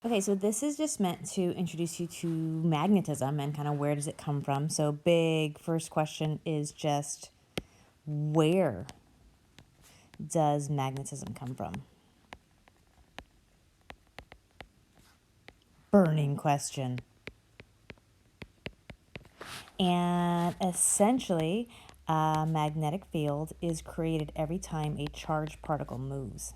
Okay, so this is just meant to introduce you to magnetism and kind of where does it come from. So big first question is just where does magnetism come from? Burning question. And essentially, a magnetic field is created every time a charged particle moves.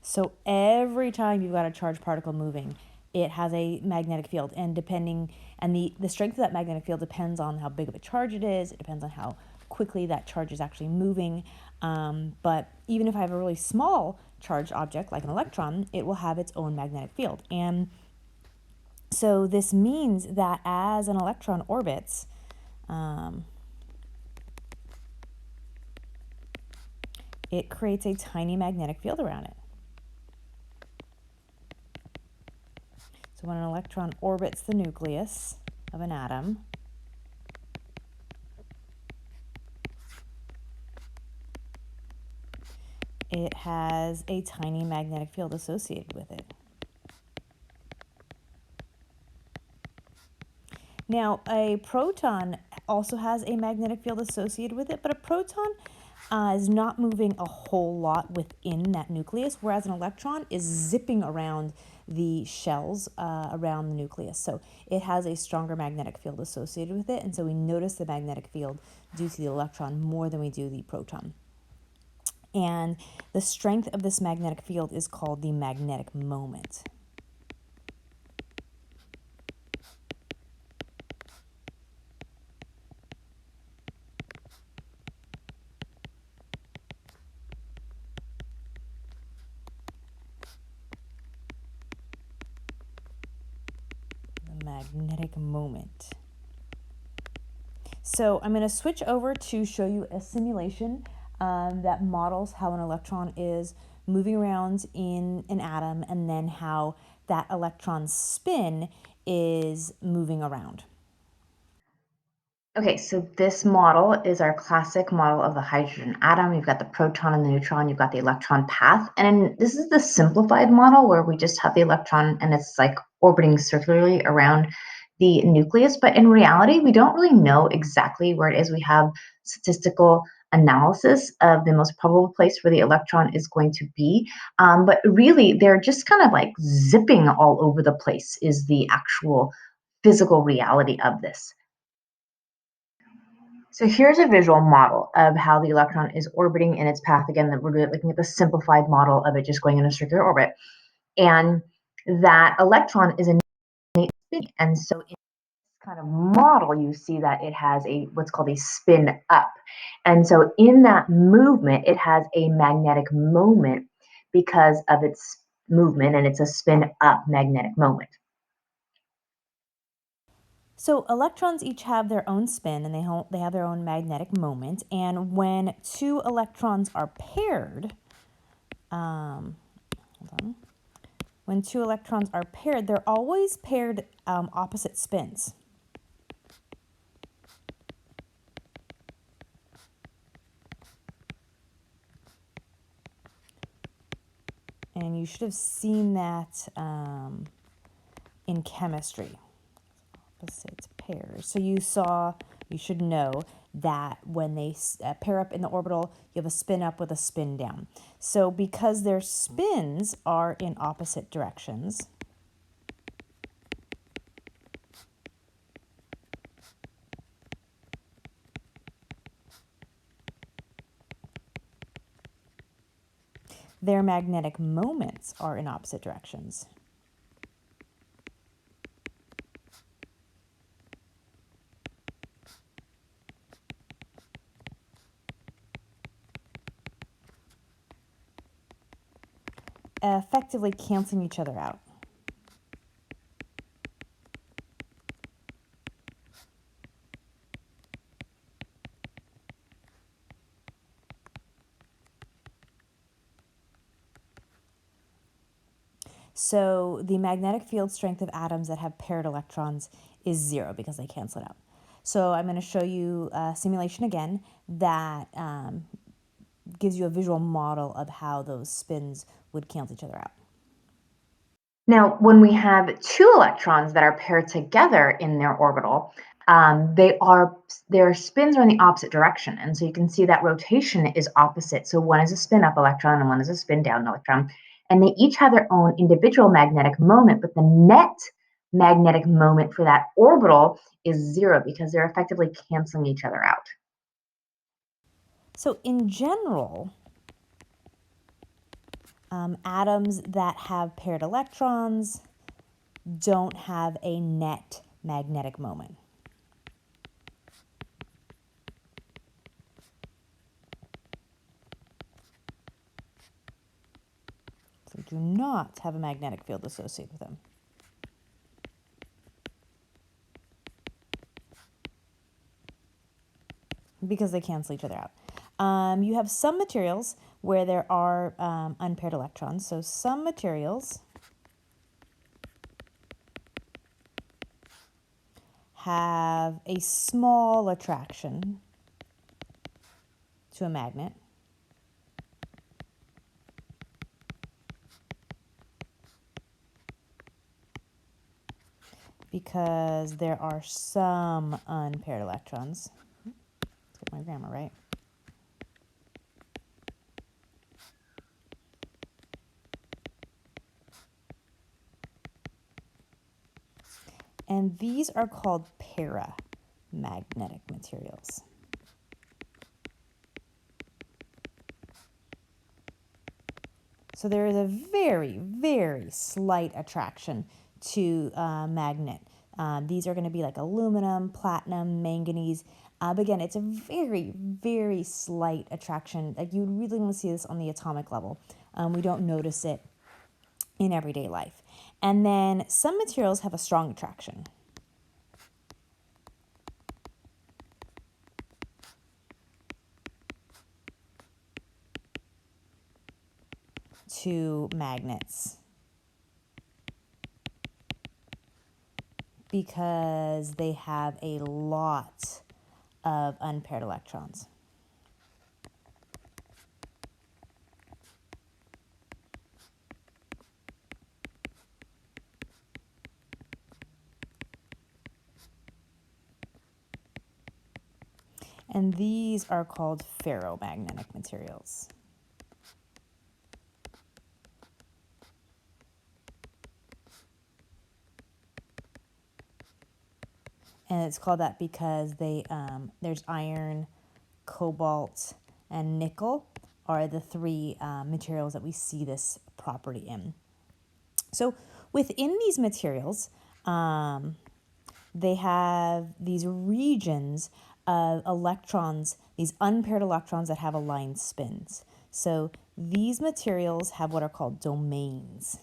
So every time you've got a charged particle moving, it has a magnetic field. And the strength of that magnetic field depends on how big of a charge it is. It depends on how quickly that charge is actually moving. But even if I have a really small charged object, like an electron, it will have its own magnetic field. And so this means that as an electron orbits, it creates a tiny magnetic field around it. So when an electron orbits the nucleus of an atom, it has a tiny magnetic field associated with it. Now, a proton also has a magnetic field associated with it, but a proton is not moving a whole lot within that nucleus, whereas an electron is zipping around the shells around the nucleus. So it has a stronger magnetic field associated with it, and so we notice the magnetic field due to the electron more than we do the proton. And the strength of this magnetic field is called the magnetic moment. Magnetic moment. So I'm going to switch over to show you a simulation that models how an electron is moving around in an atom and then how that electron's spin is moving around. Okay, so this model is our classic model of the hydrogen atom. You've got the proton and the neutron, you've got the electron path. And this is the simplified model where we just have the electron and it's like orbiting circularly around the nucleus. But in reality, we don't really know exactly where it is. We have statistical analysis of the most probable place where the electron is going to be. But really, they're just kind of like zipping all over the place, is the actual physical reality of this. So here's a visual model of how the electron is orbiting in its path. Again, that we're looking at the simplified model of it just going in a circular orbit. And that electron is a spin. And so in this kind of model, you see that it has a what's called a spin up. And so in that movement, it has a magnetic moment because of its movement, and it's a spin up magnetic moment. So electrons each have their own spin and they have their own magnetic moment. And when two electrons are paired, when two electrons are paired, they're always paired opposite spins. And you should have seen that in chemistry. Opposite pairs. So you should know that when they pair up in the orbital, you have a spin up with a spin down. So because their spins are in opposite directions, their magnetic moments are in opposite directions. Effectively canceling each other out. So the magnetic field strength of atoms that have paired electrons is 0 because they cancel it out. So I'm going to show you a simulation again that gives you a visual model of how those spins would cancel each other out. Now, when we have two electrons that are paired together in their orbital, their spins are in the opposite direction. And so you can see that rotation is opposite. So one is a spin up electron and one is a spin down electron. And they each have their own individual magnetic moment, but the net magnetic moment for that orbital is 0 because they're effectively canceling each other out. So in general, atoms that have paired electrons don't have a net magnetic moment. So do not have a magnetic field associated with them. Because they cancel each other out. You have some materials where there are unpaired electrons. So some materials have a small attraction to a magnet. Because there are some unpaired electrons. Let's get my grammar right. And these are called paramagnetic materials. So there is a very, very slight attraction to a magnet. These are going to be like aluminum, platinum, manganese. But again, it's a very, very slight attraction. Like you really want to see this on the atomic level. We don't notice it in everyday life. And then some materials have a strong attraction. To magnets. Because they have a lot of unpaired electrons. And these are called ferromagnetic materials. And it's called that because there's iron, cobalt, and nickel are the three materials that we see this property in. So within these materials, they have these regions of electrons, these unpaired electrons that have aligned spins. So these materials have what are called domains.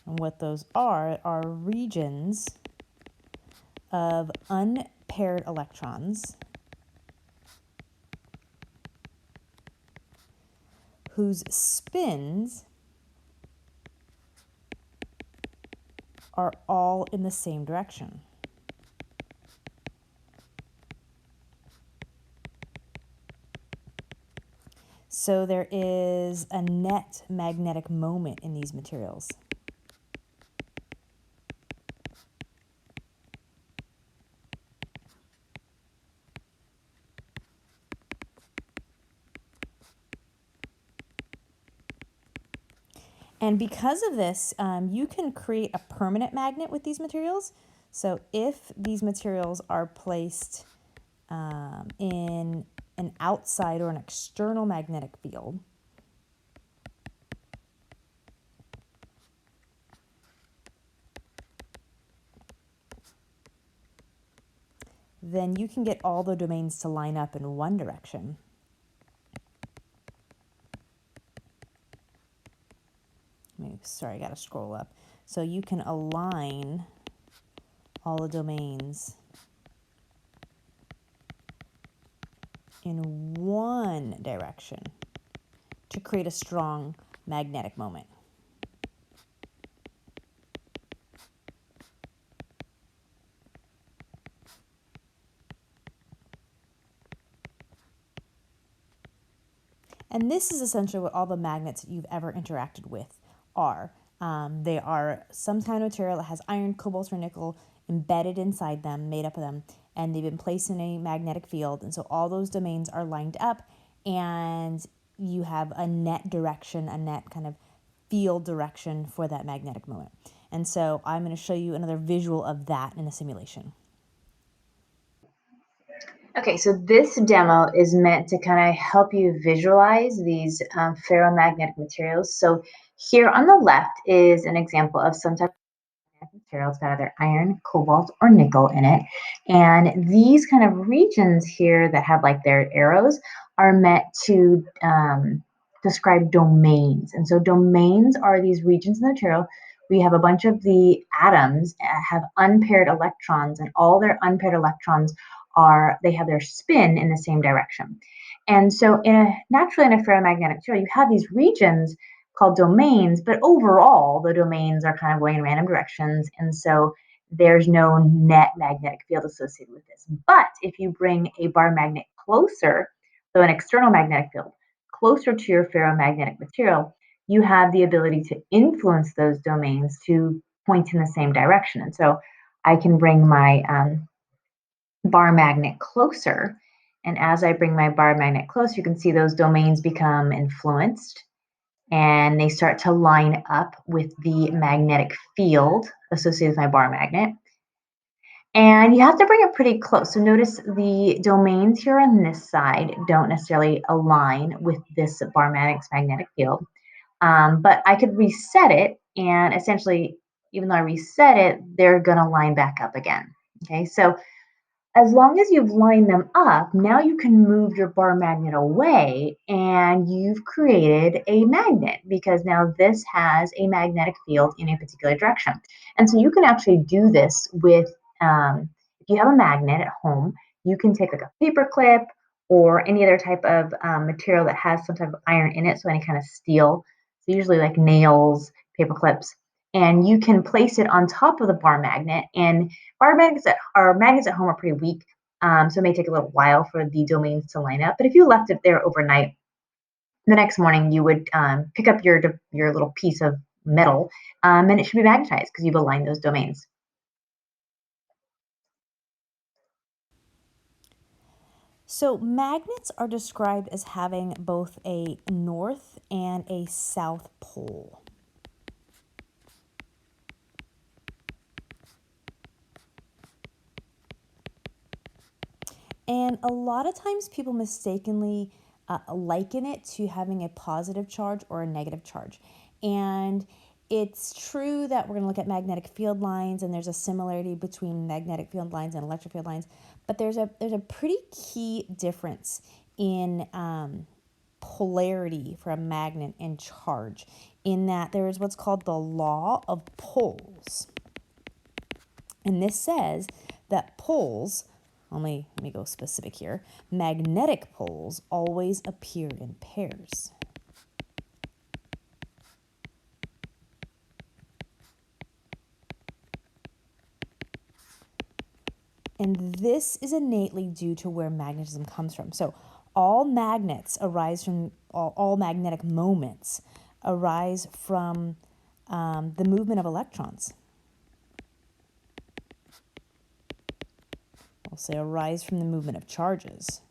And what those are regions of unpaired electrons whose spins are all in the same direction. So there is a net magnetic moment in these materials. And because of this, you can create a permanent magnet with these materials. So if these materials are placed in an outside or an external magnetic field, then you can get all the domains to line up in one direction. Sorry, I got to scroll up. So you can align all the domains in one direction to create a strong magnetic moment. And this is essentially what all the magnets that you've ever interacted with are. They are some kind of material that has iron, cobalt, or nickel embedded inside them, made up of them, and they've been placed in a magnetic field. And so all those domains are lined up, and you have a net direction, a net kind of field direction for that magnetic moment. And so I'm going to show you another visual of that in a simulation. Okay, so this demo is meant to kind of help you visualize these ferromagnetic materials. So here on the left is an example of some type of material. It's got either iron, cobalt, or nickel in it. And these kind of regions here that have like their arrows are meant to describe domains. And so domains are these regions in the material. We have a bunch of the atoms have unpaired electrons, and all their unpaired electrons they have their spin in the same direction. And so naturally in a ferromagnetic material, you have these regions called domains, but overall the domains are kind of going in random directions, and so there's no net magnetic field associated with this. But if you bring a bar magnet closer, so an external magnetic field, closer to your ferromagnetic material, you have the ability to influence those domains to point in the same direction. And so I can bring my bar magnet closer, and as I bring my bar magnet closer, you can see those domains become influenced, and they start to line up with the magnetic field associated with my bar magnet. And you have to bring it pretty close. So notice the domains here on this side don't necessarily align with this bar magnet's magnetic field. But I could reset it, and essentially, even though I reset it, they're going to line back up again. Okay, so as long as you've lined them up, now you can move your bar magnet away, and you've created a magnet, because now this has a magnetic field in a particular direction. And so you can actually do this with, if you have a magnet at home, you can take like a paper clip or any other type of material that has some type of iron in it, so any kind of steel. So usually like nails, paper clips, and you can place it on top of the bar magnet. And magnets at home are pretty weak, so it may take a little while for the domains to line up. But if you left it there overnight, the next morning you would pick up your little piece of metal, and it should be magnetized because you've aligned those domains. So magnets are described as having both a north and a south pole. And a lot of times people mistakenly liken it to having a positive charge or a negative charge. And it's true that we're going to look at magnetic field lines, and there's a similarity between magnetic field lines and electric field lines, but there's a pretty key difference in polarity for a magnet and charge, in that there is what's called the law of poles. And this says that poles, let me go specific here, magnetic poles always appear in pairs. And this is innately due to where magnetism comes from. So all magnets arise from, all magnetic moments arise from the movement of electrons. We'll say arise from the movement of charges.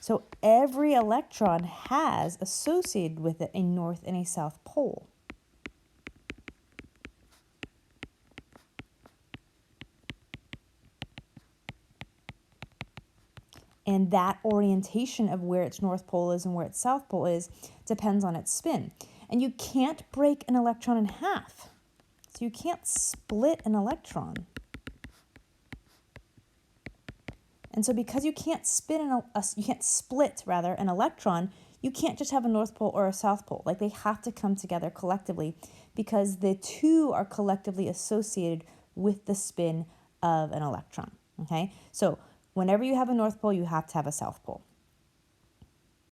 So every electron has associated with it a north and a south pole. And that orientation of where its north pole is and where its south pole is depends on its spin. And you can't break an electron in half. So you can't split an electron. And so because you can't split an electron, you can't just have a north pole or a south pole. Like, they have to come together collectively because the two are collectively associated with the spin of an electron. Okay, so whenever you have a north pole, you have to have a south pole.